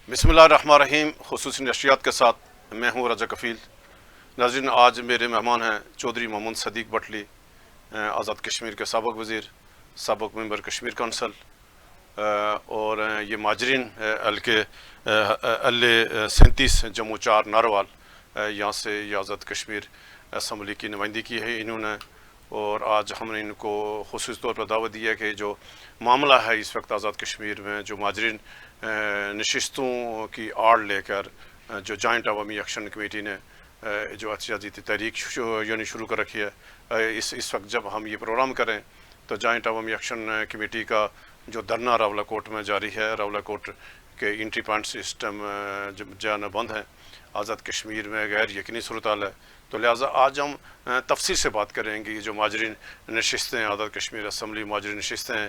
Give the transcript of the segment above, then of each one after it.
بسم اللہ الرحمن الرحیم. خصوصی نشریات کے ساتھ میں ہوں رجا کفیل. ناظرین، آج میرے مہمان ہیں چودھری محمد صدیق بٹلی، آزاد کشمیر کے سابق وزیر، سابق ممبر کشمیر کونسل، اور یہ مہاجرین L37 جموں 4 ناروال، یہاں سے یہ آزاد کشمیر اسمبلی کی نمائندگی کی ہے انہوں نے. اور آج ہم نے ان کو خصوصی طور پر دعوت دی ہے کہ جو معاملہ ہے اس وقت آزاد کشمیر میں، جو مہاجرین نشستوں کی آڑ لے کر جو جوائنٹ عوامی ایکشن کمیٹی نے جو احتجاجی تحریک شروع کر رکھی ہے، اس وقت جب ہم یہ پروگرام کریں تو جوائنٹ عوامی ایکشن کمیٹی کا جو دھرنا راولہ کوٹ میں جاری ہے. راولہ کوٹ کے انٹری پوائنٹ سسٹم جانا بند ہیں. آزاد کشمیر میں غیر یقینی صورتحال ہے، تو لہٰذا آج ہم تفصیل سے بات کریں گے. جو مہاجرین نشستیں آزاد کشمیر اسمبلی مہاجرین نشستیں ہیں،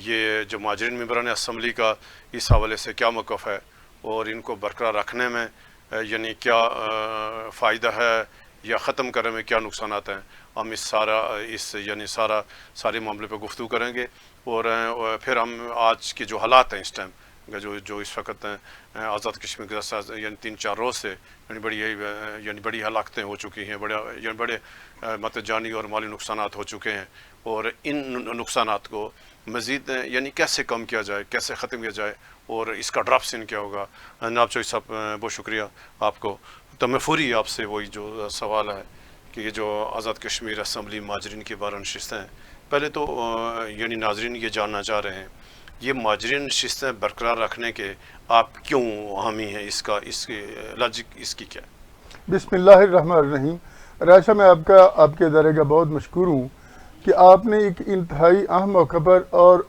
یہ جو مہاجرین ممبران اسمبلی کا اس حوالے سے کیا موقف ہے اور ان کو برقرار رکھنے میں یعنی کیا فائدہ ہے یا ختم کرنے میں کیا نقصانات ہیں، ہم سارے معاملے پہ گفتگو کریں گے. اور پھر ہم آج کے جو حالات ہیں اس ٹائم جو اس وقت آزاد کشمیر کے ساتھ یعنی 3-4 روز سے بڑی ہلاکتیں ہو چکی ہیں، بڑے جانی اور مالی نقصانات ہو چکے ہیں. اور ان نقصانات کو مزید کیسے کم کیا جائے، کیسے ختم کیا جائے، اور اس کا ڈراپ سین کیا ہوگا. ناب چوئی صاحب، بہت شکریہ آپ کو. تو میں فوری آپ سے وہی جو سوال ہے کہ یہ جو آزاد کشمیر اسمبلی مہاجرین کی 12 نشستیں ہیں، پہلے تو ناظرین یہ جاننا چاہ رہے ہیں یہ مہاجرین نشستیں برقرار رکھنے کے آپ کیوں حامی ہیں، اس کی لاجک اس کی کیا ہے؟ بسم اللہ الرحمن الرحیم. راشا، میں آپ کے ادارے کا بہت مشکور ہوں کہ آپ نے ایک انتہائی اہم موقع پر اور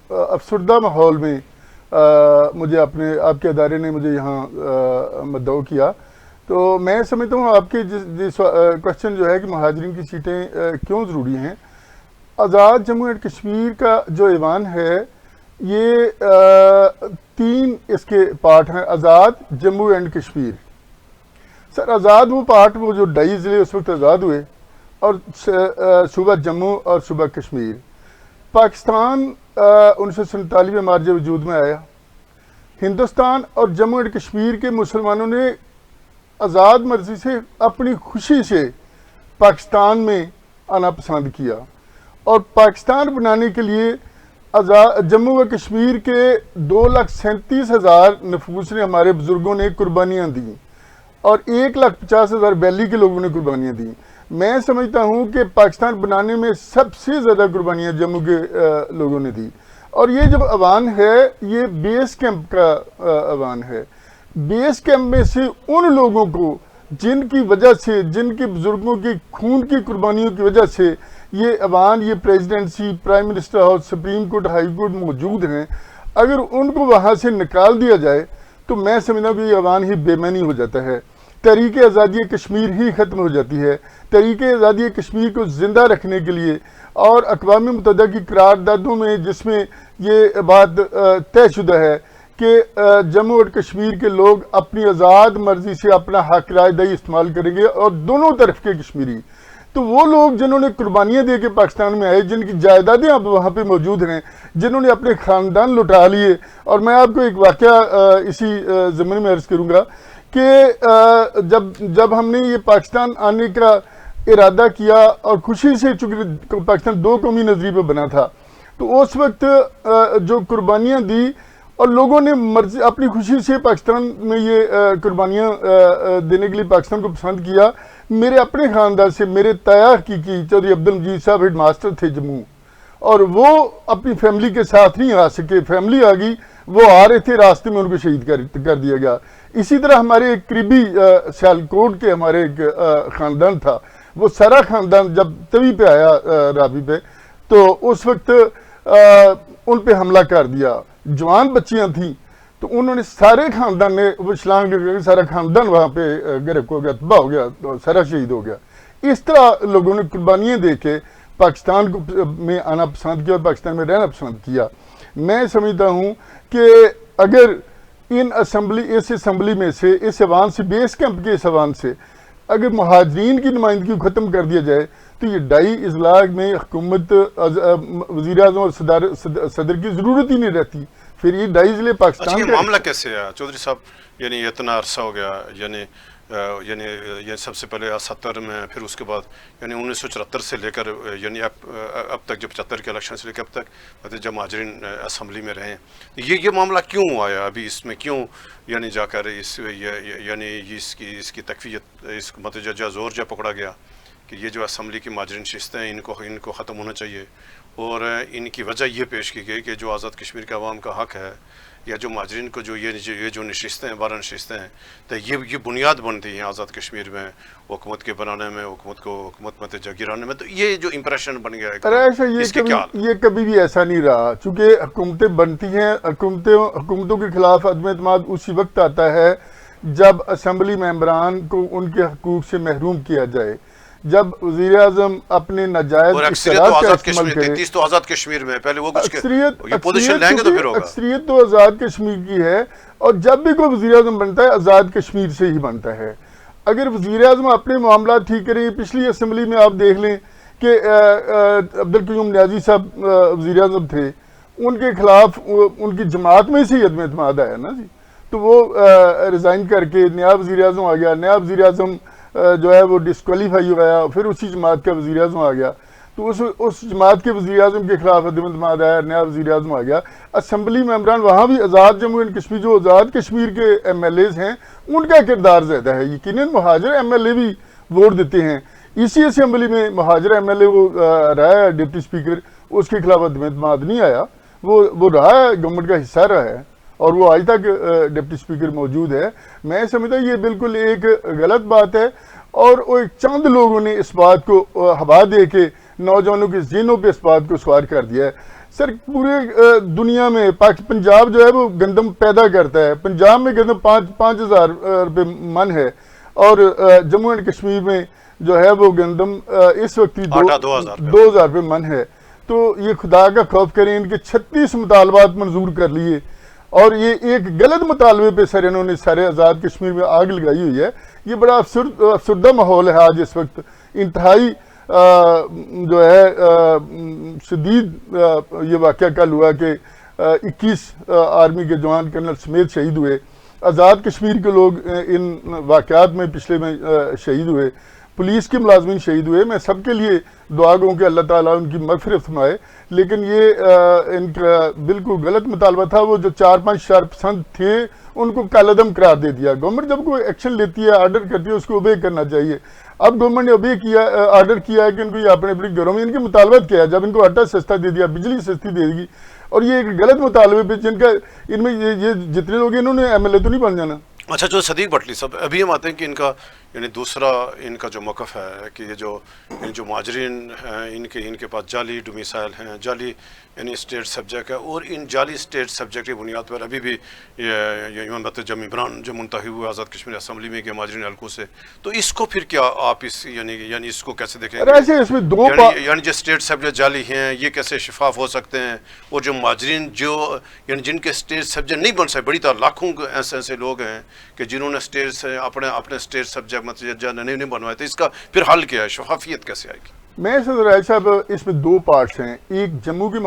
افسردہ ماحول میں مجھے آپ کے ادارے نے مجھے یہاں مدعو کیا. تو میں سمجھتا ہوں آپ کے جس کوشچن جو ہے کہ مہاجرین کی سیٹیں کیوں ضروری ہیں. آزاد جموں اینڈ کشمیر کا جو ایوان ہے یہ 3 اس کے پارٹ ہیں. آزاد جموں اینڈ کشمیر. سر، آزاد وہ پارٹ وہ جو 2.5 ضلع اس وقت آزاد ہوئے، اور صوبہ جموں اور صوبہ کشمیر. پاکستان 1947 میں مارج وجود میں آیا. ہندوستان اور جموں اینڈ کشمیر کے مسلمانوں نے آزاد مرضی سے اپنی خوشی سے پاکستان میں آنا پسند کیا، اور پاکستان بنانے کے لیے جموں و کشمیر کے 2,37,000 نفوس نے، ہمارے بزرگوں نے قربانیاں دیں، اور 1,50,000 ویلی کے لوگوں نے قربانیاں دیں. میں سمجھتا ہوں کہ پاکستان بنانے میں سب سے زیادہ قربانیاں جموں کے لوگوں نے دی. اور یہ جب ایوان ہے یہ بیس کیمپ کا ایوان ہے. بیس کیمپ میں سے ان لوگوں کو جن کی وجہ سے، جن کے بزرگوں کے خون کی قربانیوں کی وجہ سے یہ ایوان، یہ presidency, prime minister house, supreme court, high court موجود ہیں، اگر ان کو وہاں سے نکال دیا جائے تو میں سمجھتا ہوں کہ یہ ایوان ہی بے معنی ہو جاتا ہے. تحریک آزادی کشمیر ہی ختم ہو جاتی ہے. تحریک آزادی کشمیر کو زندہ رکھنے کے لیے اور اقوام متحدہ کی قراردادوں میں جس میں یہ بات طے شدہ ہے کہ جموں اور کشمیر کے لوگ اپنی آزاد مرضی سے اپنا حق رائے دہی استعمال کریں گے، اور دونوں طرف کے کشمیری. تو وہ لوگ جنہوں نے قربانیاں دے کے پاکستان میں آئے، جن کی جائیدادیں اب وہاں پہ موجود ہیں، جنہوں نے اپنے خاندان لٹا لیے. اور میں آپ کو ایک واقعہ اسی ضمن میں عرض کروں گا کہ جب ہم نے یہ پاکستان آنے کا ارادہ کیا اور خوشی سے، چونکہ پاکستان 2 قومی نظریے پہ بنا تھا، تو اس وقت جو قربانیاں دی اور لوگوں نے اپنی خوشی سے پاکستان میں یہ قربانیاں دینے کے لیے پاکستان کو پسند کیا. میرے اپنے خاندان سے میرے تایا حقیقی چودھری عبدالمجید صاحب ہیڈ ماسٹر تھے جموں، اور وہ اپنی فیملی کے ساتھ نہیں آ سکے. فیملی آ گئی، وہ آ رہے تھے، راستے میں ان کو شہید کر دیا گیا. اسی طرح ہمارے ایک قریبی سیالکوٹ کے ہمارے ایک خاندان تھا، وہ سارا خاندان جب توی پہ آیا رابی پہ، تو اس وقت ان پہ حملہ کر دیا. جوان بچیاں تھیں، تو انہوں نے سارے خاندان نے وہ شلانگ سارا خاندان وہاں پہ گرک ہو گیا، تباہ ہو گیا، سارا شہید ہو گیا. اس طرح لوگوں نے قربانیاں دے کے پاکستان میں آنا پسند کیا اور پاکستان میں رہنا پسند کیا. میں سمجھتا ہوں کہ اگر اس اسمبلی میں سے، اس ایوان سے، بیس کیمپ کے اس ایوان سے اگر مہاجرین کی نمائندگی کو ختم کر دیا جائے تو یہ 2.5 اضلاع میں حکومت، وزیر اعظم اور صدر کی ضرورت ہی نہیں رہتی. پھر یہ 2.5 ضلع اچھا پاکستان یہ کا معاملہ کیسے ہے چودھری صاحب؟ یعنی اتنا عرصہ ہو گیا، یعنی سب سے پہلے 70 میں، پھر اس کے بعد یعنی 1974 سے لے کر یعنی اب تک، جب 75 کے الیکشن سے لے کر اب تک مطلب جب مہاجرین اسمبلی میں رہے ہیں، یہ معاملہ کیوں آیا ابھی اس میں؟ کیوں یعنی جا کر یعنی اس کی تکفیت، اس مطلب جا زور جا پکڑا گیا کہ یہ جو اسمبلی کی مہاجرین نشستیں ہیں ان کو ختم ہونا چاہیے، اور ان کی وجہ یہ پیش کی گئی کہ جو آزاد کشمیر کے عوام کا حق ہے، یا جو مہاجرین کو جو یہ جو نشستیں ہیں، 12 نشستیں ہیں، تو یہ بنیاد بنتی ہیں آزاد کشمیر میں حکومت کے بنانے میں، حکومت مطلب گرانے میں، تو یہ جو امپریشن بن گیا ہے اس کے کیا؟ یہ کبھی بھی ایسا نہیں رہا، چونکہ حکومتیں بنتی ہیں، حکومتوں کے خلاف عدم اعتماد اسی وقت آتا ہے جب اسمبلی ممبران کو ان کے حقوق سے محروم کیا جائے، جب وزیر اعظم اپنے ناجائز اختیارات کا استعمال کرے۔ 33 تو آزاد کشمیر میں، پہلے وہ کچھ یہ پوزیشن لیں گے تو پھر ہوگا۔ اکثریت تو آزاد کشمیر کی ہے، اور جب بھی کوئی وزیر اعظم بنتا ہے آزاد کشمیر سے ہی بنتا ہے۔ اگر وزیر اعظم اپنے معاملات ٹھیک کریں، پچھلی اسمبلی میں آپ دیکھ لیں کہ عبدالقیوم نیازی صاحب وزیر اعظم تھے، ان کے خلاف ان کی جماعت میں سے ہی عدم اعتماد آیا نا جی، تو وہ ریزائن کر کے نیا وزیر اعظم آ گیا، نیا وزیر اعظم جو ہے وہ ڈسکوالیفائی ہو گیا، پھر اسی جماعت کا وزیر اعظم آ گیا، تو اس جماعت کے وزیر اعظم کے خلاف عدم اعتماد آیا، نیا وزیر اعظم آ گیا۔ اسمبلی ممبران وہاں بھی آزاد جموں اینڈ کشمیر، جو آزاد کشمیر کے ایم ایل ایز ہیں، ان کا کردار زیادہ ہے۔ یقیناً مہاجر ایم ایل اے بھی ووٹ دیتے ہیں، اسی اسمبلی میں مہاجر ایم ایل اے وہ رہا ہے ڈپٹی اسپیکر، اس کے خلاف عدم اعتماد نہیں آیا، وہ رہا ہے، گورنمنٹ کا حصہ رہا ہے، اور وہ آج تک ڈپٹی اسپیکر موجود ہے۔ میں سمجھتا ہوں یہ بالکل ایک غلط بات ہے، اور چند لوگوں نے اس بات کو ہوا دے کے نوجوانوں کے ذہنوں پہ اس بات کو سوار کر دیا ہے۔ سر پورے دنیا میں پنجاب جو ہے وہ گندم پیدا کرتا ہے، پنجاب میں گندم 5,000 روپے من ہے، اور جموں اینڈ کشمیر میں جو ہے وہ گندم اس وقت 2,000 روپے من ہے۔ تو یہ خدا کا خوف کریں، ان کے 36 مطالبات منظور کر لیے، اور یہ ایک غلط مطالبے پہ سر انہوں نے سارے آزاد کشمیر میں آگ لگائی ہوئی ہے۔ یہ بڑا افسردہ ماحول ہے آج اس وقت، انتہائی جو ہے شدید یہ واقعہ کل ہوا کہ 21 آرمی کے جوان کرنل سمیت شہید ہوئے، آزاد کشمیر کے لوگ ان واقعات میں پچھلے میں شہید ہوئے، پولیس کے ملازمین شہید ہوئے۔ میں سب کے لیے دعا گوں کہ اللہ تعالیٰ ان کی مغفرت فرمائے، لیکن یہ ان کا بالکل غلط مطالبہ تھا۔ وہ جو 4-5 شرپسند تھے ان کو کالعدم قرار دے دیا۔ گورنمنٹ جب کوئی ایکشن لیتی ہے، آرڈر کرتی ہے، اس کو اوبے کرنا چاہیے۔ اب گورنمنٹ نے اوبے کیا، آرڈر کیا ہے کہ ان کو یہ اپنے گھروں میں، ان کے مطالبات کیا ہے، جب ان کو آٹا سستا دے دیا، بجلی سستی دے دی، اور یہ ایک غلط مطالبے پہ جن کا ان میں یہ جتنے لوگ انہوں نے ایم ایل اے تو نہیں بن جانا۔ اچھا جو صدیق بٹلی صاحب، ابھی ہم آتے ہیں کہ ان کا یعنی دوسرا ان کا جو موقف ہے کہ یہ جو مہاجرین ہیں، ان کے پاس جعلی ڈومیسائل ہیں، جعلی یعنی اسٹیٹ سبجیکٹ ہے، اور ان جعلی اسٹیٹ سبجیکٹ کی بنیاد پر ابھی بھی یہ جب عمران جو منتخب ہوئے آزاد کشمیر اسمبلی میں کہ مہاجرین حلقوں سے، تو اس کو پھر کیا آپ یعنی اس کو کیسے دیکھیں گے؟ اس میں دو یعنی جو اسٹیٹ سبجیکٹ جعلی ہیں یہ کیسے شفاف ہو سکتے ہیں، اور جو مہاجرین جو یعنی جن کے اسٹیٹ سبجیکٹ نہیں بن سکتے، بڑی طرح لاکھوں ایسے لوگ ہیں کہ جنہوں نے اسٹیٹ سے اپنے اسٹیٹ سبجیکٹ مطلب نہیں بنوائے، تو اس کا پھر حل کیا ہے، شفافیت کیسے آئے گی؟ میں راج صاحب اس میں دو پارٹس ہیں۔ ایک جموں کے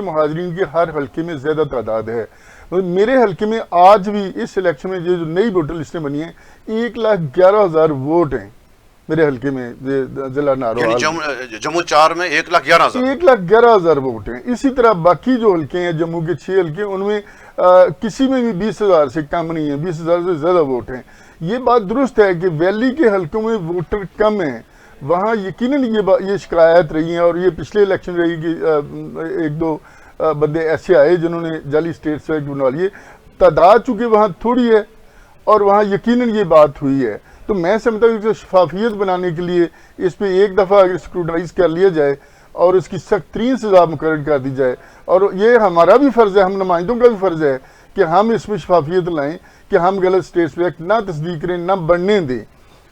مہاجرین کے ہر حلقے میں زیادہ تعداد ہے۔ میرے حلقے میں آج بھی اس الیکشن میں جو نئی ووٹر لسٹیں بنی ہیں 1,11,000 ووٹ ہیں میرے حلقے میں ضلع ناروال۔ جموں 4 میں 1,11,000 ووٹ ہیں۔ اسی طرح باقی جو حلقے ہیں جموں کے 6 حلقے، ان میں کسی میں بھی 20,000 سے کم نہیں ہیں، 20,000 سے زیادہ ووٹ ہیں۔ یہ بات درست ہے کہ ویلی کے حلقوں میں ووٹر کم ہیں، وہاں یقیناً یہ شکایات رہی ہیں، اور یہ پچھلے الیکشن رہی کہ 1-2 بندے ایسے آئے جنہوں نے جعلی اسٹیٹ سیلیکٹ بنوا لیے۔ تعداد چونکہ وہاں تھوڑی ہے، اور وہاں یقیناً یہ بات ہوئی ہے، تو میں سمجھتا ہوں کہ شفافیت بنانے کے لیے اس پہ ایک دفعہ اگر اسکروٹنائز کر لیا جائے اور اس کی سخت ترین سزا مقرر کر دی جائے، اور یہ ہمارا بھی فرض ہے، ہم نمائندوں کا بھی فرض ہے کہ ہم اس میں شفافیت لائیں کہ ہم غلط اسٹیٹ سلیکٹ نہ تصدیق کریں، نہ بڑھنے دیں۔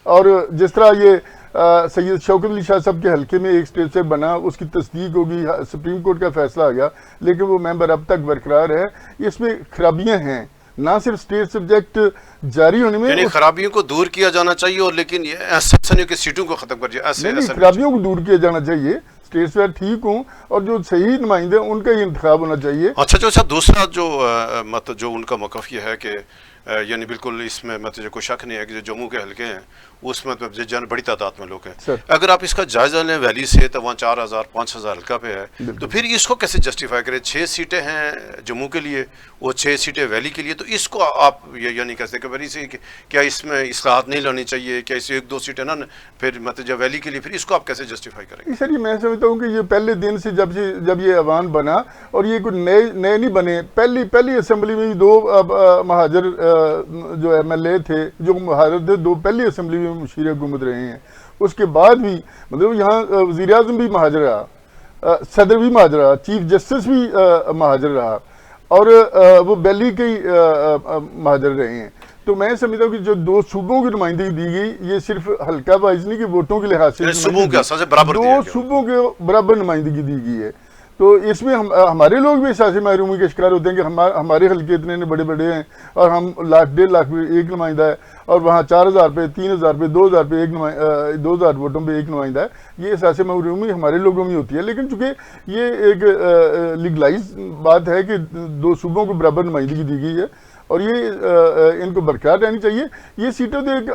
اور جس طرح یہ سید شوکت علی شاہ صاحب کے حلقے میں ایک اسٹیٹ سے بنا، اس کی تصدیق ہوگی، سپریم کورٹ کا فیصلہ آ گیا، لیکن وہ ممبر اب تک برقرار ہے۔ اس میں خرابیاں ہیں، نہ صرف اسٹیٹ سبجیکٹ جاری ہونے میں، یعنی خرابیوں کو دور کیا جانا چاہیے، اور لیکن یہ ایسے کی سیٹوں کو ختم کر دیا، ایسے خرابیوں کو دور کیا جانا چاہیے۔ اسٹیٹس وائز ٹھیک ہوں اور جو صحیح نمائندے ان کا ہی انتخاب ہونا چاہیے. اچھا جو دوسرا جو مطلب جو ان کا موقف یہ ہے کہ یعنی بالکل اس میں مطلب کوئی شک نہیں ہے کہ جو جموں کے حلقے ہیں اس میں جن بڑی تعداد میں لوگ ہیں. اگر آپ اس کا جائزہ لیں ویلی سے تو وہاں 4000 5000 حلقہ پہ ہے, تو پھر اس کو کیسے جسٹیفائی کریں؟ 6 سیٹیں ہیں جموں کے لیے اور 6 سیٹیں ویلی کے لیے, تو اس کو آپ یعنی کہتے کہ ویلی سے کیا اس میں اصلاحات نہیں لانی چاہیے, کیا اس 1-2 سیٹیں نا پھر مطلب جو ویلی کے لیے, پھر اس کو آپ کیسے جسٹیفائی کریں گے؟ سر یہ میں سمجھتا ہوں کہ یہ پہلے دن سے جب یہ ایوان بنا اور یہ کوئی نئے نہیں بنے, پہلی اسمبلی میں 2 مہاجر جو ایم ایل اے تھے جو مہاجر تھے 2 پہلی اسمبلی میں مشیر حکومت رہے ہیں. اس کے بعد بھی مطلب یہاں وزیر اعظم بھی مہاجر رہا, صدر بھی مہاجر رہا, چیف جسٹس بھی مہاجر رہا اور وہ بیلی کے مہاجر رہے ہیں. تو میں سمجھتا ہوں کہ جو 2 صوبوں کی نمائندگی دی گئی یہ صرف حلقہ وائز نہیں کہ ووٹوں کے لحاظ سے 2 صوبوں کے برابر نمائندگی دی گئی ہے. تو اس میں ہمارے لوگ بھی احساس محرومی کے شکار ہوتے ہیں کہ ہمارے حلقے اتنے بڑے بڑے ہیں اور ہم 1,00,000-1.5 پہ ایک نمائندہ ہے اور وہاں 4,000 پہ 3,000 پہ 2,000 پہ 2,000 ووٹوں پہ ایک نمائندہ ہے. یہ احساس محرومی ہمارے لوگوں میں ہوتی ہے, لیکن چونکہ یہ ایک لیگلائز بات ہے کہ 2 صوبوں کو برابر نمائندگی دی گئی ہے اور یہ ان کو برقرار رہنی چاہیے. یہ سیٹوں تو ایک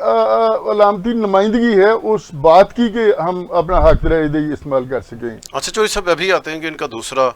علامتی نمائندگی ہے اس بات کی کہ ہم اپنا حق رائے دہی استعمال کر سکیں. اچھا جو سب ابھی آتے ہیں کہ ان کا دوسرا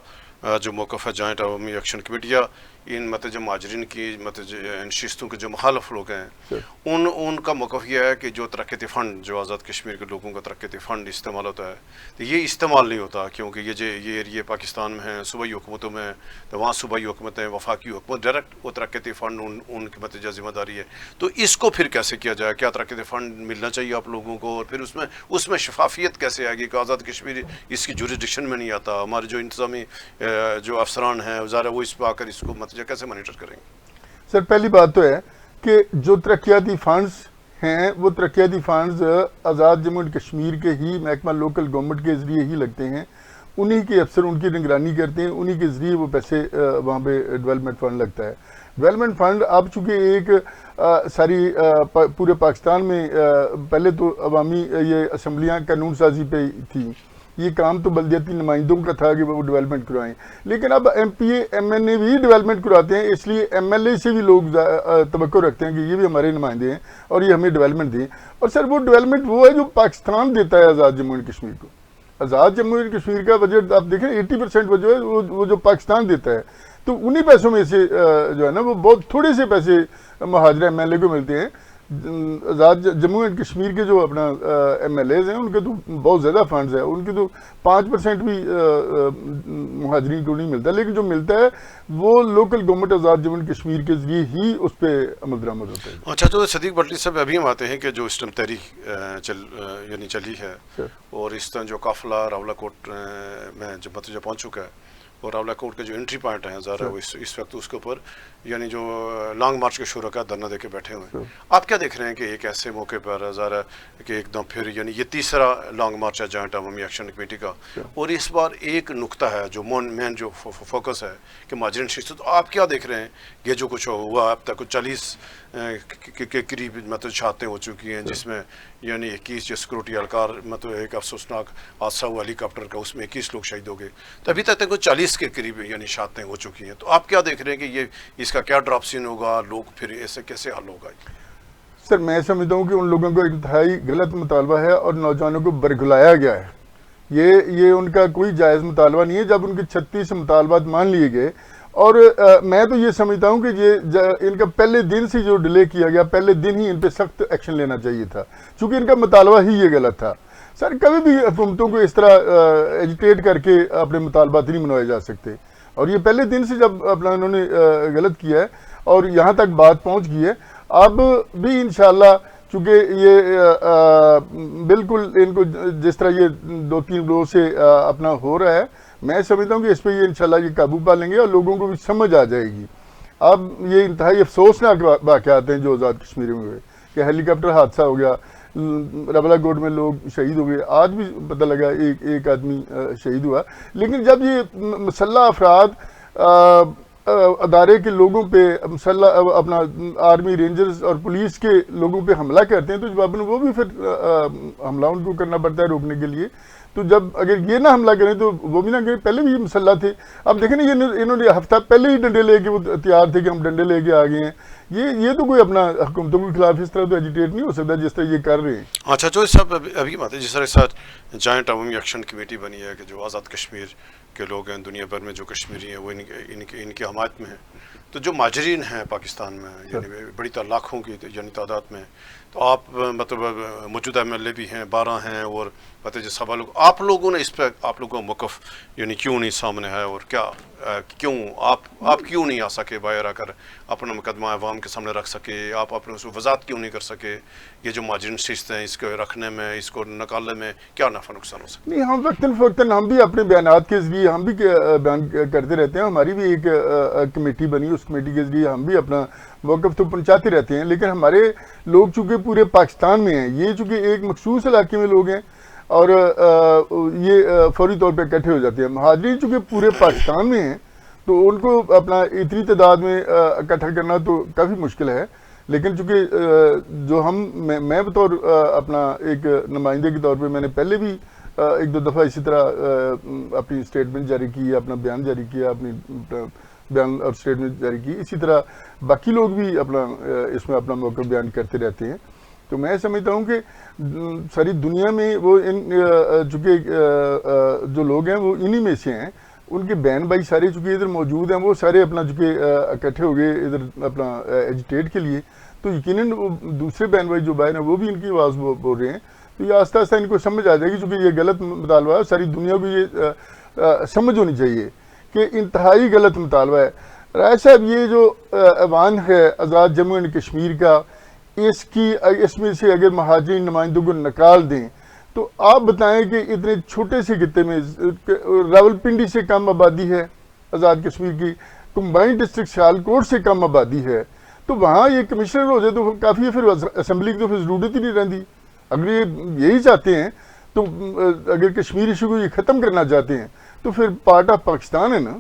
جو موقف ہے جوائنٹ عوامی ایکشن کمیٹی یا ان مطلب جو مہاجرین کی مطلب ان نشستوں کے جو مخالف لوگ ہیں ان کا موقف یہ ہے کہ جو ترقیاتی فنڈ جو آزاد کشمیر کے لوگوں کا ترقیاتی فنڈ استعمال ہوتا ہے تو یہ استعمال نہیں ہوتا, کیونکہ یہ ایریا پاکستان میں ہیں, صوبائی حکومتوں میں, تو وہاں صوبائی حکومتیں وفاقی حکومت ڈائریکٹ وہ ترقیاتی فنڈ ان کی مطلب ذمہ داری ہے. تو اس کو پھر کیسے کیا جائے؟ کیا ترقیاتی فنڈ ملنا چاہیے آپ لوگوں کو, اور پھر اس میں شفافیت کیسے آئے گی کہ آزاد کشمیر اس کی جوریسڈکشن میں نہیں آتا؟ ہمارے جو انتظامی جو افسران ہیں وزارہ وہ اس پہ آ کر اس کو مطلب کیسے مانیٹر کریں گے؟ سر پہلی بات تو ہے کہ جو ترقیاتی فنڈز ہیں وہ ترقیاتی funds Azad Jammu and Kashmir کے ہی محکمہ لوکل گورنمنٹ کے ذریعے ہی لگتے ہیں, انہی کے افسر ان کی نگرانی کرتے ہیں, انہی کے ذریعے وہ پیسے وہاں پہ ڈیولپمنٹ فنڈ لگتا ہے. ڈیولپمنٹ فنڈ اب چونکہ ایک ساری پورے پاکستان میں پہلے تو عوامی یہ اسمبلیاں قانون سازی پہ تھی, یہ کام تو بلدیاتی نمائندوں کا تھا کہ وہ ڈیولپمنٹ کرائیں, لیکن اب M P A M N A بھی ڈیولپمنٹ کراتے ہیں, اس لیے ایم ایل اے سے بھی لوگ توقع رکھتے ہیں کہ یہ بھی ہمارے نمائندے ہیں اور یہ ہمیں ڈیولپمنٹ دیں. اور سر وہ ڈیولپمنٹ وہ ہے جو پاکستان دیتا ہے آزاد جموں اینڈ کشمیر کو. آزاد جموں اینڈ کشمیر کا بجٹ آپ دیکھیں 80% وہ جو ہے وہ جو پاکستان دیتا ہے, تو انہی پیسوں میں سے جو ہے نا وہ بہت تھوڑے سے پیسے مہاجر ایم ایل اے کو ملتے ہیں. آزاد جموں اینڈ کشمیر کے جو اپنا ایم ایل ایز ہیں ان کے تو بہت زیادہ فنڈز ہیں, ان کے تو 5% بھی مہاجرین کو نہیں ملتا, لیکن جو ملتا ہے وہ local government Azad Jammu and Kashmir کے ذریعے ہی اس پہ عمل درآمد ہوتا ہے. اچھا تو صدیق بٹلی صاحب ابھی ہم آتے ہیں کہ جو اس ٹائم تحریک یعنی چلی ہے اور اس طرح جو قافلہ راولہ کوٹ میں جو مطلب پہنچ چکا ہے اور راولہ کوٹ کے جو انٹری پوائنٹ ہیں ذرا وہ اس وقت اس کے اوپر یعنی جو لانگ مارچ کے شرکاء دھرنا دے کے بیٹھے ہوئے ہیں, آپ کیا دیکھ رہے ہیں کہ ایک ایسے موقع پر ذرا کہ ایک دم پھر یعنی یہ تیسرا لانگ مارچ ہے جوائنٹ عوامی ایکشن کمیٹی کا, اور اس بار ایک نقطہ ہے جو مین جو فوکس ہے کہ مہاجرین شست, تو آپ کیا دیکھ رہے ہیں یہ جو کچھ ہوا اب تک 40 کے قریب مطلب چھاتیں ہو چکی ہیں جس میں یعنی 21 جو سیکورٹی اہلکار مطلب ایک افسوسناک حادثہ ہوا ہیلی کاپٹر کا, اس میں 21 لوگ شہید ہو گئے, تو ابھی تک 40 کے قریب یعنی چھاتیں ہو چکی ہیں. تو آپ کیا دیکھ رہے ہیں کہ یہ اس کا کیا ڈراپ سین ہوگا, لوگ پھر ایسے کیسے حل ہوگا؟ سر میں سمجھتا ہوں کہ ان لوگوں کو انتہائی غلط مطالبہ ہے اور نوجوانوں کو برگلایا گیا ہے. یہ ان کا کوئی جائز مطالبہ نہیں ہے. جب ان کے 36 مطالبات مان لیے گئے, اور میں تو یہ سمجھتا ہوں کہ یہ ان کا پہلے دن سے جو ڈیلے کیا گیا, پہلے دن ہی ان پہ سخت ایکشن لینا چاہیے تھا, چونکہ ان کا مطالبہ ہی یہ غلط تھا. سر کبھی بھی حکومتوں کو اس طرح ایجیٹیٹ کر کے اپنے مطالبات نہیں منوائے جا سکتے, اور یہ پہلے دن سے جب اپنا انہوں نے غلط کیا ہے اور یہاں تک بات پہنچ گئی ہے, اب بھی انشاءاللہ چونکہ یہ بالکل ان کو جس طرح یہ 2-3 روز سے اپنا ہو رہا ہے, میں سمجھتا ہوں کہ اس پہ یہ انشاءاللہ یہ قابو پا لیں گے اور لوگوں کو بھی سمجھ آ جائے گی. اب یہ انتہائی افسوسناک واقعات ہیں جو آزاد کشمیر میں ہوئے کہ ہیلی کاپٹر حادثہ ہو گیا, راولہ کوٹ میں لوگ شہید ہو گئے, آج بھی پتہ لگا ایک آدمی شہید ہوا. لیکن جب یہ مسلح افراد ادارے کے لوگوں پہ مسلح اپنا آرمی رینجرز اور پولیس کے لوگوں پہ حملہ کرتے ہیں تو جواباً وہ بھی پھر حملہ ان کو کرنا پڑتا ہے روکنے کے لیے. تو جب اگر یہ نہ حملہ کریں تو وہ بھی نہ کریں. پہلے بھی یہ مسلح تھے. اب دیکھیں نا انہوں نے ہفتہ پہلے ہی ڈنڈے لے کے وہ تیار تھے کہ ہم ڈنڈے لے کے آ گئے ہیں. یہ تو کوئی اپنا حکومتوں کے خلاف اس طرح تو ایجیٹیٹ نہیں ہو سکتا جس طرح یہ کر رہے ہیں. اچھا جو صاحب ابھی بات ہے جس طرح سر جوائنٹ عوامی ایکشن کمیٹی بنی ہے کہ جو آزاد کشمیر کے لوگ ہیں دنیا بھر میں جو کشمیری ہیں وہ ان کی حمایت میں ہیں. تو جو مہاجرین ہیں پاکستان میں یعنی بڑی لاکھوں کی یعنی تعداد میں, تو آپ مطلب موجودہ ایم ایل اے بھی ہیں 12 ہیں اور مطلب سبھا لوگ, آپ لوگوں نے اس پہ آپ لوگوں کا موقف یعنی کیوں نہیں سامنے ہے اور کیا کیوں آپ کیوں نہیں آ سکے باہر آ کر اپنا مقدمہ عوام کے سامنے رکھ سکے, آپ اپنے اس کو وضاحت کیوں نہیں کر سکے؟ یہ جو مہاجرین ششت ہیں اس کو رکھنے میں اس کو نکالنے میں کیا نفع نقصان ہو سکتا ہے؟ نہیں, ہم وقتاً فوقتاً ہم بھی اپنے بیانات کے ذریعے ہم بھی بیان کرتے رہتے ہیں. ہماری بھی ایک کمیٹی بنی, اس کمیٹی کے ذریعے ہم بھی اپنا موقف تو پہنچاتے رہتے ہیں. لیکن ہمارے لوگ چونکہ پورے پاکستان میں ہیں, یہ چونکہ ایک مخصوص علاقے میں لوگ ہیں اور یہ فوری طور پہ اکٹھے ہو جاتے ہیں. مہاجرین چونکہ پورے پاکستان میں ہیں تو ان کو اپنا اتنی تعداد میں اکٹھا کرنا تو کافی مشکل ہے. لیکن چونکہ جو میں بطور اپنا ایک نمائندے کے طور پہ میں نے پہلے بھی ایک دو دفعہ اسی طرح اپنی اسٹیٹمنٹ جاری کی, اپنا بیان جاری کیا, اپنی بیان اور اسٹیٹمنٹ جاری کی, اسی طرح باقی لوگ بھی اپنا اس میں اپنا موقف بیان کرتے رہتے ہیں. تو میں سمجھتا ہوں کہ ساری دنیا میں وہ چونکہ جو لوگ ہیں وہ انہی میں سے ہیں, ان کے بہن بھائی سارے چونکہ ادھر موجود ہیں, وہ سارے اپنا چونکہ اکٹھے ہو گئے ادھر اپنا ایجیٹیٹ کے لیے, تو یقیناً وہ دوسرے بہن بھائی جو باہر ہیں وہ بھی ان کی آواز بول رہے ہیں. تو یہ آہستہ آہستہ ان کو سمجھ آ جائے گی, چونکہ یہ غلط مطالبہ ہے. ساری دنیا کو یہ سمجھ ہونی چاہیے کہ انتہائی غلط مطالبہ ہے. رائے صاحب یہ جو ایوان ہے آزاد جموں اینڈ کشمیر کا, اس میں سے اگر مہاجرین نمائندوں کو نکال دیں تو آپ بتائیں کہ اتنے چھوٹے سے خطے میں راولپنڈی سے کم آبادی ہے آزاد کشمیر کی, کمبائنڈ ڈسٹرکٹ سیالکوٹ سے کم آبادی ہے, تو وہاں یہ کمشنر ہو جائے تو کافی ہے, پھر اسمبلی کی تو پھر ضرورت ہی نہیں رہتی. اگر یہ یہی چاہتے ہیں تو اگر کشمیر ایشو کو یہ ختم کرنا چاہتے ہیں تو پھر پارٹ آف پاکستان ہے نا,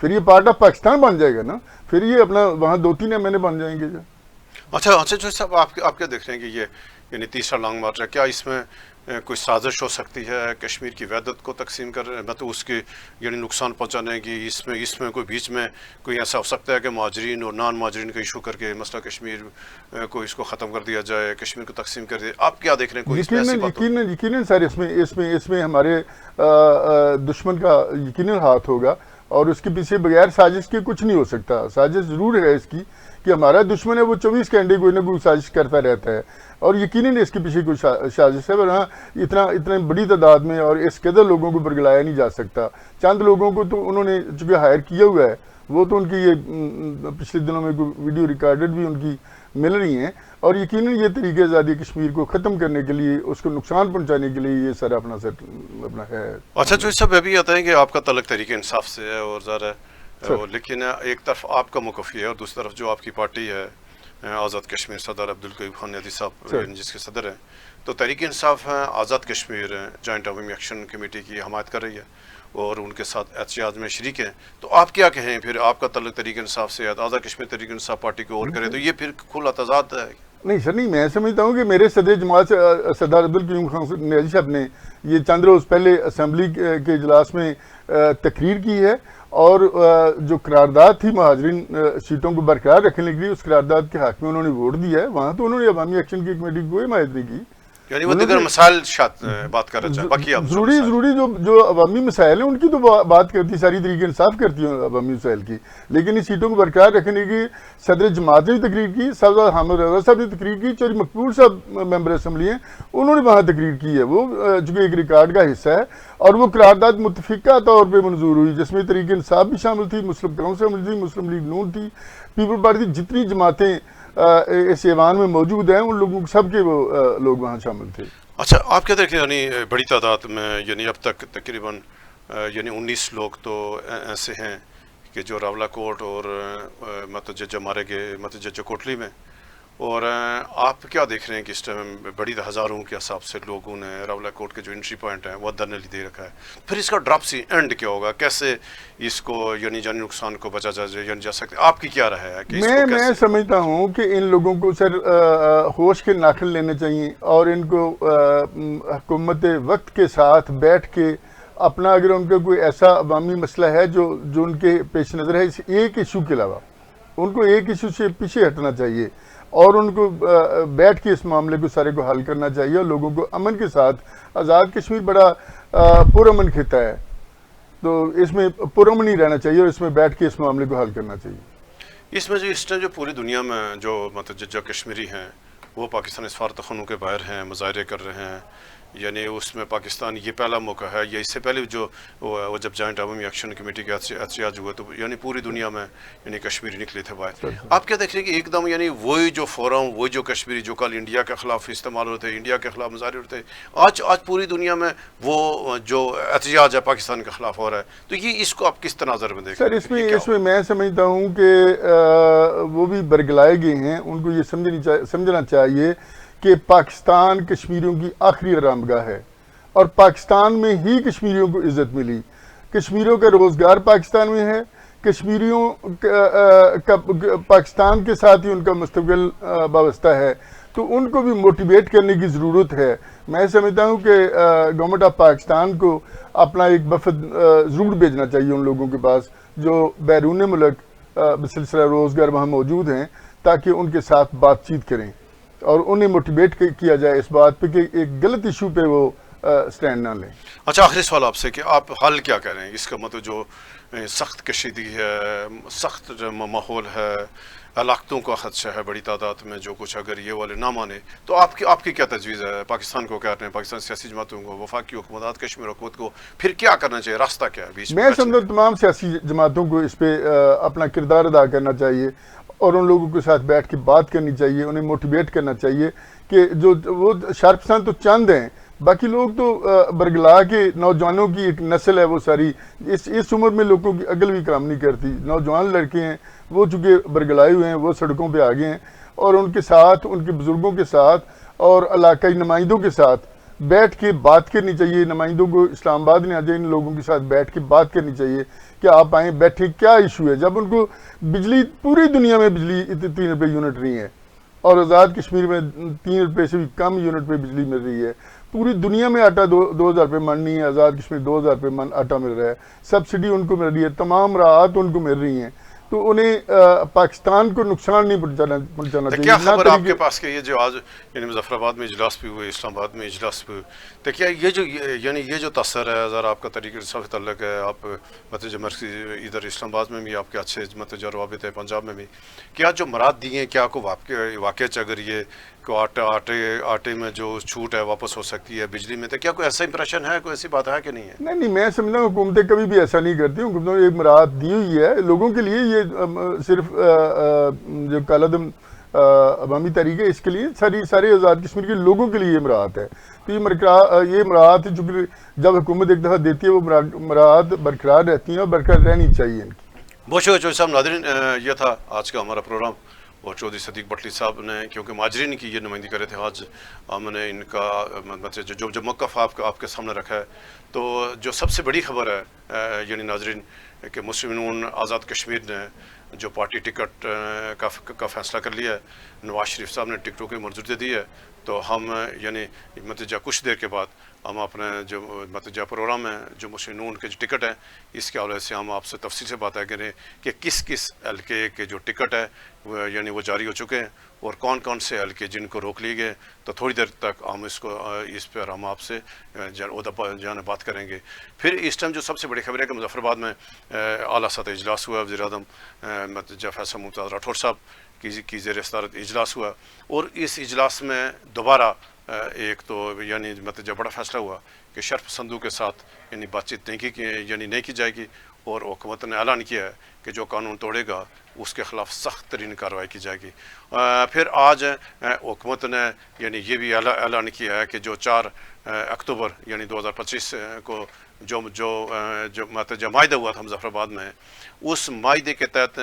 پھر یہ پارٹ آف پاکستان بن جائے گا نا, پھر یہ اپنا وہاں 2-3 ایم ایل اے بن جائیں گے. اچھا جو صاحب آپ کیا دیکھ رہے ہیں کہ یہ یعنی تیسرا لانگ مارچ ہے, کیا اس میں کوئی سازش ہو سکتی ہے کشمیر کی وحدت کو تقسیم کر مطلب اس کے یعنی نقصان پہنچانے کی؟ اس میں کوئی بیچ میں کوئی ایسا ہو سکتا ہے کہ مہاجرین اور نان مہاجرین کا ایشو کر کے مسئلہ کشمیر کو اس کو ختم کر دیا جائے, کشمیر کو تقسیم کر دیا؟ آپ کیا دیکھ رہے ہیں؟ کوئی یقیناً سر اس میں ہمارے دشمن کا یقیناً ہاتھ ہوگا, اور اس کے پیچھے بغیر سازش کے کچھ نہیں ہو سکتا. سازش ضرور ہے اس کی کہ ہمارا دشمن ہے وہ 24 گھنٹے کوئی نہ کوئی سازش کرتا رہتا ہے, اور یقیناً اس کے پیچھے کوئی سازش ہے. ورنہ اتنا بڑی تعداد میں اور اس قدر لوگوں کو برگلایا نہیں جا سکتا. چند لوگوں کو تو انہوں نے چونکہ ہائر کیا ہوا ہے, وہ تو ان کی یہ پچھلے دنوں میں ویڈیو ریکارڈڈ بھی ان کی مل رہی ہیں, اور یقیناً یہ طریقے آزادی کشمیر کو ختم کرنے کے لیے, اس کو نقصان پہنچانے کے لیے یہ سارا اپنا ہے. اچھا جو سب ابھی آتا ہے کہ آپ کا تعلق تحریک انصاف سے ہے اور ذرا لیکن ایک طرف آپ کا موقف یہ ہے اور دوسری طرف جو آپ کی پارٹی ہے آزاد کشمیر صدر عبدالقیوم خان نیدی صاحب جس کے صدر ہیں, تو تحریک انصاف آزاد کشمیر جوائنٹ عوامی ایکشن کمیٹی کی حمایت کر رہی ہے اور ان کے ساتھ احتجاج میں شریک ہیں. تو آپ کیا کہیں پھر؟ آپ کا تعلق تحریک انصاف سے آزاد کشمیر تحریک انصاف پارٹی کو اور کرے تو یہ پھر کھلا تضاد ہے؟ نہیں سر, نہیں, میں سمجھتا ہوں کہ میرے صدر جماعت سردار عبدالقیوم خان نیدی صاحب نے یہ چند روز پہلے اسمبلی کے اجلاس میں تقریر کی ہے, اور جو قرارداد تھی مہاجرین سیٹوں کو برقرار رکھنے کے لیے, اس قرارداد کے حق میں انہوں نے ووٹ دیا ہے. وہاں تو انہوں نے عوامی ایکشن کی کمیٹی کو کوئی حمایت نہیں کی. یعنی وہ دیگر مسائل بات کر رہے ہیں, باقی ضروری جو عوامی مسائل ہیں ان کی تو بات کرتی, ساری طریقے انصاف کرتی ہیں عوامی مسائل کی, لیکن ان سیٹوں کو برقرار رکھنے کی صدر جماعت نے بھی تقریر کی, صاحب حامد رضا صاحب نے تقریر کی, چوری مقبول صاحب ممبر اسمبلی ہیں انہوں نے وہاں تقریر کی ہے. وہ چونکہ ایک ریکارڈ کا حصہ ہے, اور وہ قرارداد متفقہ طور پہ منظور ہوئی جس میں تحریک انصاف بھی شامل تھی, مسلم کونسل شامل تھی, مسلم لیگ نون تھی, پیپل پارٹی, جتنی جماعتیں اس ایوان میں موجود ہیں ان لوگوں سب کے وہ لوگ وہاں شامل تھے. اچھا آپ کیا دیکھیں یعنی بڑی تعداد میں یعنی اب تک تقریباً یعنی 19 لوگ تو ایسے ہیں کہ جو راولہ کوٹ اور مطلب جج مارے گئے مطلب جج کوٹلی میں, اور آپ کیا دیکھ رہے ہیں کہ اس ٹائم بڑی ہزاروں کے حساب سے لوگوں نے راولا کوٹ کے جو انٹری پوائنٹ ہیں وہ دھرنے دے رکھا ہے، پھر اس کا ڈراپ سی اینڈ کیا ہوگا، کیسے اس کو یعنی جانی نقصان کو بچا جا سکتے، آپ کی کیا رائے ہے کہ اس کو میں کیسے؟ سمجھتا ہوں کہ ان لوگوں کو سر ہوش کے ناخن لینے چاہیے، اور ان کو حکومت وقت کے ساتھ بیٹھ کے اپنا، اگر ان کا کوئی ایسا عوامی مسئلہ ہے جو ان کے پیش نظر ہے، اس ایک ایشو کے علاوہ ان کو ایک ایشو سے پیچھے ہٹنا چاہیے، اور ان کو بیٹھ کے اس معاملے کو سارے کو حل کرنا چاہیے، اور لوگوں کو امن کے ساتھ، آزاد کشمیر بڑا پرامن خطہ ہے، تو اس میں پرامن ہی رہنا چاہیے، اور اس میں بیٹھ کے اس معاملے کو حل کرنا چاہیے۔ اس میں جو اس ٹائم جو پوری دنیا میں جو مطلب جو کشمیری ہیں وہ پاکستان سفارت خانوں کے باہر ہیں، مظاہرے کر رہے ہیں، یعنی اس میں پاکستان یہ پہلا موقع ہے، یا اس سے پہلے جو وہ جب جوائنٹ عوامی ایکشن کمیٹی کے احتجاج ہوا تو یعنی پوری دنیا میں یعنی کشمیری نکلے تھے باہر۔ آپ کیا دیکھ رہے ہیں کہ ایک دم یعنی وہی جو فورم، وہی جو کشمیری جو کل انڈیا کے خلاف استعمال ہوتے ہیں، انڈیا کے خلاف مظاہرے ہوتے ہیں، آج پوری دنیا میں وہ جو احتجاج ہے پاکستان کے خلاف ہو رہا ہے، تو یہ اس کو آپ کس نظر میں دیکھ رہے ہیں؟ سر اس میں میں سمجھتا ہوں کہ وہ بھی برگلائے گئے ہیں، ان کو یہ سمجھنا چاہیے کہ پاکستان کشمیریوں کی آخری آرامگاہ ہے، اور پاکستان میں ہی کشمیریوں کو عزت ملی، کشمیریوں کا روزگار پاکستان میں ہے، کشمیریوں کا پاکستان کے ساتھ ہی ان کا مستقبل وابستہ ہے، تو ان کو بھی موٹیویٹ کرنے کی ضرورت ہے۔ میں سمجھتا ہوں کہ گورنمنٹ آف پاکستان کو اپنا ایک وفد ضرور بھیجنا چاہیے ان لوگوں کے پاس جو بیرون ملک بسلسلہ روزگار وہاں موجود ہیں، تاکہ ان کے ساتھ بات چیت کریں اور انہیں موٹیویٹ کیا جائے اس بات پہ کہ ایک غلط ایشو پہ وہ سٹینڈ نہ لیں۔ اچھا، آخری سوال آپ سے کہ آپ حل کیا کہہ رہے ہیں اس کا؟ مطلب جو سخت کشیدگی ہے، سخت ماحول ہے، ہلاکتوں کا خدشہ ہے بڑی تعداد میں، جو کچھ اگر یہ والے نہ مانے تو آپ کی کیا تجویز ہے؟ پاکستان کو کیا کرنا ہے؟ پاکستان سیاسی جماعتوں کو، وفاقی حکومت، کشمیر حکومت کو پھر کیا کرنا چاہیے؟ راستہ کیا ہے بیچ میں؟ میں سمجھتا ہوں تمام سیاسی جماعتوں کو اس پہ اپنا کردار ادا کرنا چاہیے، اور ان لوگوں کے ساتھ بیٹھ کے بات کرنی چاہیے، انہیں موٹیویٹ کرنا چاہیے کہ جو وہ شارپسان تو چند ہیں، باقی لوگ تو برگلا کے، نوجوانوں کی ایک نسل ہے وہ ساری، اس عمر میں لوگوں کی عقل بھی کام نہیں کرتی، نوجوان لڑکے ہیں وہ چونکہ برگلائے ہوئے ہیں، وہ سڑکوں پہ آگے ہیں، اور ان کے ساتھ، ان کے بزرگوں کے ساتھ اور علاقائی نمائندوں کے ساتھ بیٹھ کے بات کرنی چاہیے۔ نمائندوں کو اسلام آباد میں آ جائے، ان لوگوں کے ساتھ بیٹھ کے بات کرنی چاہیے کہ آپ آئیں، بیٹھیں، کیا ایشو ہے۔ جب ان کو بجلی، پوری دنیا میں بجلی 3 روپے یونٹ نہیں ہے، اور آزاد کشمیر میں 3 روپے سے بھی کم یونٹ پہ بجلی مل رہی ہے، پوری دنیا میں آٹا 2000 روپے من نہیں ہے، آزاد کشمیر 2000 روپے من آٹا مل رہا ہے، سبسڈی ان کو مل رہی ہے، تمام راحت ان کو مل رہی ہیں، تو انہیں پاکستان کو نقصان نہیں پہنچانا چاہیے۔ کیا خبر آپ کے پاس کہ یہ جو آج یعنی مظفر آباد میں اجلاس بھی ہوئے، اسلام آباد میں اجلاس بھی ہوئے، تو کیا یہ جو یعنی یہ جو تاثر ہے، ذرا آپ کا طریقہ سے تعلق ہے، آپ مطلب جو مرکزی ادھر اسلام آباد میں بھی آپ کے اچھے مطلب جو روابط ہے، پنجاب میں بھی، کیا جو مراد دی ہیں، کیا کو واقع اگر یہ کو آٹے میں جو چھوٹ ہے واپس ہو سکتی ہے، بجلی میں، تو کیا کوئی ایسا امپریشن ہے، کوئی ایسی بات ہے کہ نہیں ہے؟ نہیں، میں سمجھتا ہوں حکومتیں کبھی بھی ایسا نہیں کرتی، حکومتوں نے ایک مراد دی ہوئی ہے لوگوں کے لیے، یہ صرف جو کالعدم عوامی تحریک ہے، اس کے لیے سارے آزاد کشمیر کے لوگوں کے لیے یہ مراد ہے، تو یہ مراد چونکہ جب حکومت ایک دفعہ دیتی ہے وہ مراد برقرار رہتی ہیں، اور برقرار رہنی چاہیے ان کی۔ بہت شکریہ چودھری صاحب۔ ناظرین، یہ تھا آج کا ہمارا پروگرام، اور چودھری صدیق بٹلی صاحب نے کیونکہ مہاجرین کی یہ نمائندگی کر رہے تھے، آج ہم نے ان کا مطلب جو موقف آپ کے سامنے رکھا ہے، تو جو سب سے بڑی خبر ہے یعنی ناظرین کہ مسلم نون آزاد کشمیر نے جو پارٹی ٹکٹ کا فیصلہ کر لیا ہے، نواز شریف صاحب نے ٹکٹوں کی منظوری دے دی ہے، تو ہم یعنی مطلب کچھ دیر کے بعد ہم اپنے جو مطلب پروگرام ہے، جو مسلم نون کے جو ٹکٹ ہیں، اس کے حوالے سے ہم آپ سے تفصیل سے باتیں کریں کہ کس حلقے کے جو ٹکٹ ہے یعنی وہ جاری ہو چکے ہیں، اور کون کون سے حلقے جن کو روک لیے گئے، تو تھوڑی دیر تک ہم اس پر ہم آپ سے بات کریں گے۔ پھر اس ٹائم جو سب سے بڑی خبر ہے کہ مظفر آباد میں اعلیٰ سطح اجلاس ہوا، وزیر اعظم فیصل ممتاز راٹھور صاحب کی زیر صدارت اجلاس ہوا، اور اس اجلاس میں دوبارہ ایک تو یعنی مطلب بڑا فیصلہ ہوا کہ شرف پسندوں کے ساتھ یعنی بات چیت نہیں کی جائے گی، اور حکومت نے اعلان کیا ہے کہ جو قانون توڑے گا اس کے خلاف سخت ترین کارروائی کی جائے گی۔ پھر آج حکومت نے یعنی یہ بھی اعلان کیا ہے کہ جو 4 اکتوبر یعنی 2025 کو جو معاہدہ ہوا تھا مظفر آباد میں، اس معاہدے کے تحت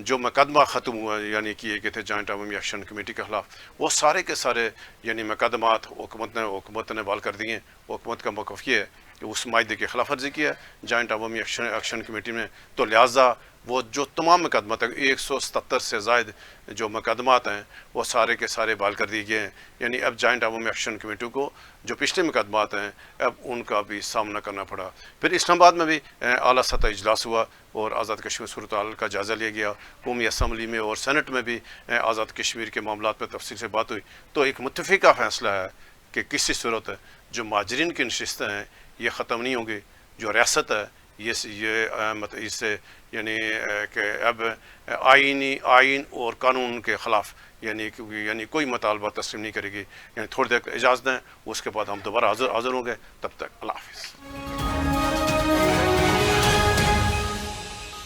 جو مقدمہ ختم ہوا یعنی کیے گئے تھے جوائنٹ عوامی ایکشن کمیٹی کے خلاف، وہ سارے کے سارے یعنی مقدمات حکومت نے بحال کر دیے ہیں۔ حکومت کا موقف یہ ہے کہ اس معاہدے کی خلاف ورزی کی ہے جوائنٹ عوامی ایکشن کمیٹی میں، تو لہٰذا وہ جو تمام مقدمات ہیں 177 سے زائد جو مقدمات ہیں وہ سارے کے سارے بحال کر دیے گئے ہیں۔ یعنی اب جوائنٹ عوامی ایکشن کمیٹی کو جو پچھلے مقدمات ہیں اب ان کا بھی سامنا کرنا پڑا۔ پھر اسلام آباد میں بھی اعلیٰ سطح اجلاس ہوا اور آزاد کشمیر صورتحال کا جائزہ لیا گیا۔ قومی اسمبلی میں اور سینٹ میں بھی آزاد کشمیر کے معاملات پر تفصیل سے بات ہوئی، تو ایک متفقہ فیصلہ ہے کہ کسی صورت جو مہاجرین کی نشستیں ہیں یہ ختم نہیں ہوں گی۔ جو ریاست ہے اس سے یعنی کہ اب آئین اور قانون کے خلاف یعنی کوئی مطالبہ تسلیم نہیں کرے گی۔ یعنی تھوڑی دیر اجازت دیں، اس کے بعد ہم دوبارہ حاضر ہوں گے، تب تک اللہ حافظ۔